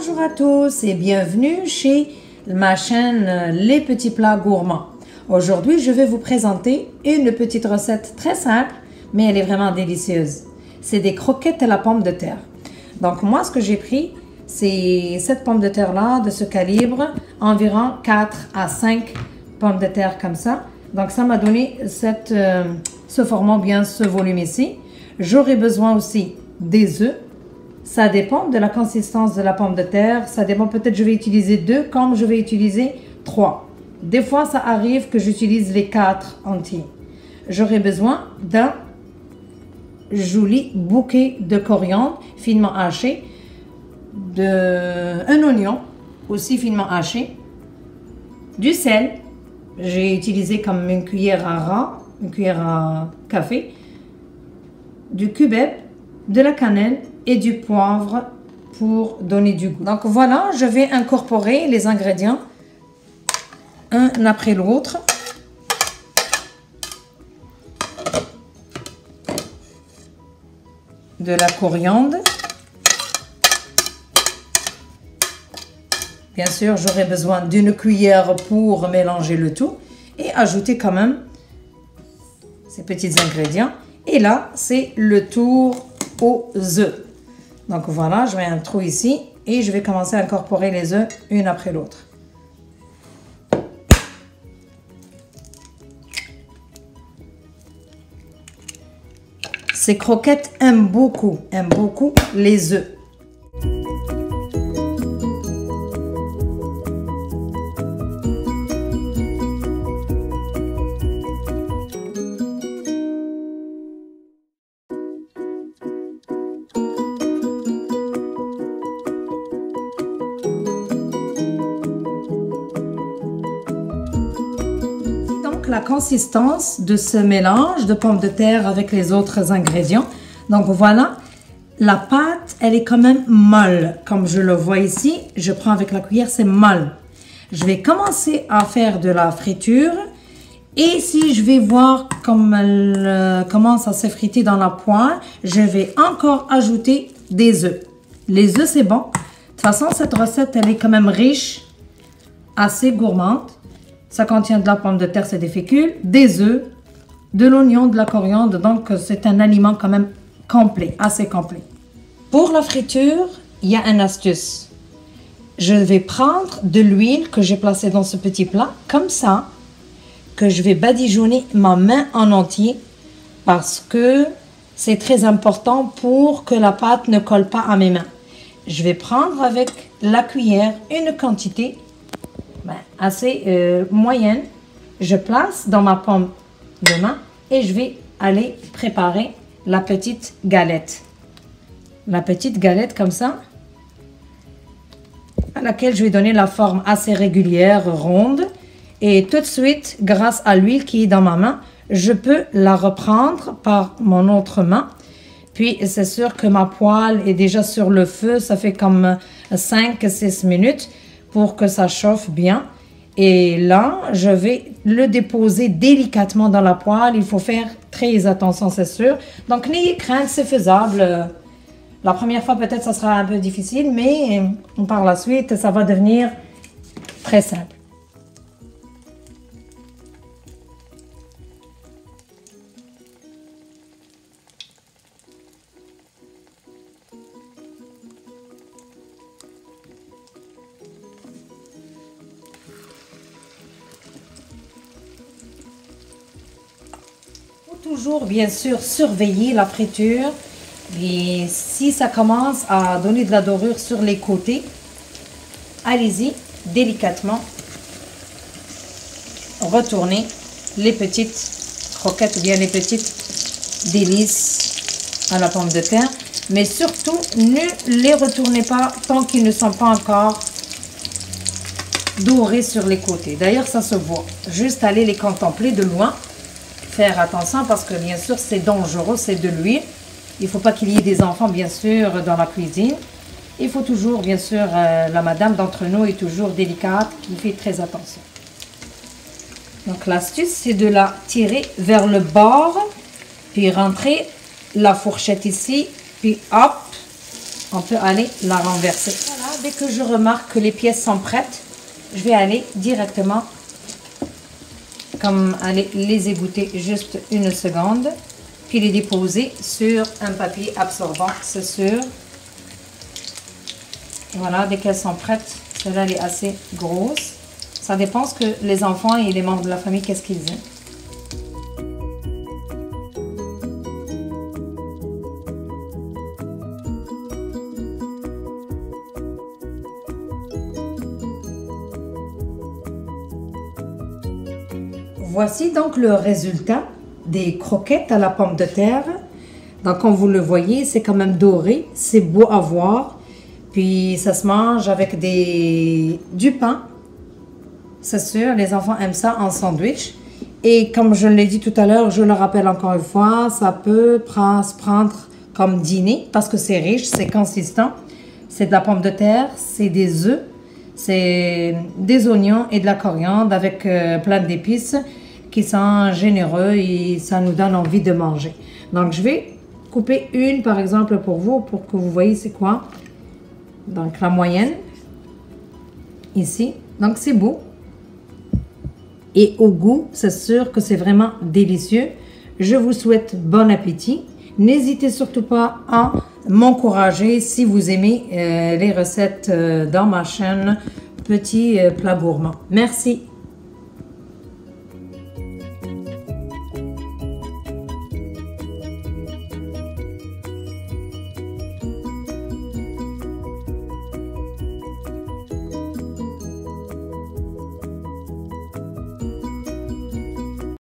Bonjour à tous et bienvenue chez ma chaîne Les Petits Plats Gourmands. Aujourd'hui, je vais vous présenter une petite recette très simple, mais elle est vraiment délicieuse. C'est des croquettes à la pomme de terre. Donc moi, ce que j'ai pris, c'est cette pomme de terre-là, de ce calibre, environ 4 à 5 pommes de terre comme ça. Donc ça m'a donné ce format, bien ce volume ici. J'aurai besoin aussi des œufs. Ça dépend de la consistance de la pomme de terre. Ça dépend, peut-être je vais utiliser 2 comme je vais utiliser 3. Des fois, ça arrive que j'utilise les 4 entiers. J'aurai besoin d'un joli bouquet de coriandre finement haché, un oignon aussi finement haché, du sel. J'ai utilisé comme une cuillère à café, du cubeb, de la cannelle et du poivre pour donner du goût. Donc voilà, je vais incorporer les ingrédients un après l'autre. De la coriandre. Bien sûr, j'aurai besoin d'une cuillère pour mélanger le tout et ajouter quand même ces petits ingrédients. Et là, c'est le tour aux œufs. Donc voilà, je mets un trou ici et je vais commencer à incorporer les œufs une après l'autre. Ces croquettes aiment beaucoup les œufs. La consistance de ce mélange de pommes de terre avec les autres ingrédients. Donc voilà, la pâte, elle est quand même molle. Comme je le vois ici, je prends avec la cuillère, c'est molle. Je vais commencer à faire de la friture. Et si je vais voir comme elle commence à s'effriter dans la poêle, je vais encore ajouter des œufs. Les œufs, c'est bon. De toute façon, cette recette, elle est quand même riche, assez gourmande. Ça contient de la pomme de terre, c'est des fécules, des œufs, de l'oignon, de la coriandre. Donc, c'est un aliment quand même complet, assez complet. Pour la friture, il y a une astuce. Je vais prendre de l'huile que j'ai placée dans ce petit plat, comme ça, que je vais badigeonner ma main en entier parce que c'est très important pour que la pâte ne colle pas à mes mains. Je vais prendre avec la cuillère une quantité assez moyenne, je place dans ma paume de main et je vais aller préparer la petite galette. La petite galette comme ça, à laquelle je vais donner la forme assez régulière, ronde. Et tout de suite, grâce à l'huile qui est dans ma main, je peux la reprendre par mon autre main. Puis, c'est sûr que ma poêle est déjà sur le feu, ça fait comme 5-6 minutes. Pour que ça chauffe bien. Et là, je vais le déposer délicatement dans la poêle. Il faut faire très attention, c'est sûr. Donc, n'ayez crainte, c'est faisable. La première fois, peut-être, ça sera un peu difficile, mais par la suite, ça va devenir très simple. Toujours, bien sûr, surveiller la friture. Et si ça commence à donner de la dorure sur les côtés, allez-y délicatement. Retournez les petites croquettes ou bien les petites délices à la pomme de terre. Mais surtout, ne les retournez pas tant qu'ils ne sont pas encore dorés sur les côtés. D'ailleurs, ça se voit. Juste aller les contempler de loin. Faire attention parce que bien sûr c'est dangereux, c'est de l'huile. Il ne faut pas qu'il y ait des enfants bien sûr dans la cuisine. Il faut toujours bien sûr, la madame d'entre nous est toujours délicate, qui fait très attention. Donc l'astuce c'est de la tirer vers le bord, puis rentrer la fourchette ici, puis hop, on peut aller la renverser. Voilà, dès que je remarque que les pièces sont prêtes, je vais aller directement, comme aller les égoutter juste une seconde, puis les déposer sur un papier absorbant, c'est sûr. Voilà, dès qu'elles sont prêtes, celle-là elle est assez grosse. Ça dépend ce que les enfants et les membres de la famille, qu'est-ce qu'ils aiment. Voici donc le résultat des croquettes à la pomme de terre. Donc comme vous le voyez, c'est quand même doré, c'est beau à voir. Puis ça se mange avec du pain. C'est sûr, les enfants aiment ça en sandwich. Et comme je l'ai dit tout à l'heure, je le rappelle encore une fois, ça peut se prendre comme dîner parce que c'est riche, c'est consistant. C'est de la pomme de terre, c'est des œufs, c'est des oignons et de la coriandre avec plein d'épices qui sont généreux et ça nous donne envie de manger. Donc je vais couper une par exemple pour vous, pour que vous voyez c'est quoi. Donc la moyenne, ici, donc c'est beau. Et au goût, c'est sûr que c'est vraiment délicieux. Je vous souhaite bon appétit. N'hésitez surtout pas à m'encourager si vous aimez les recettes dans ma chaîne Petit Plat Gourmand. Merci.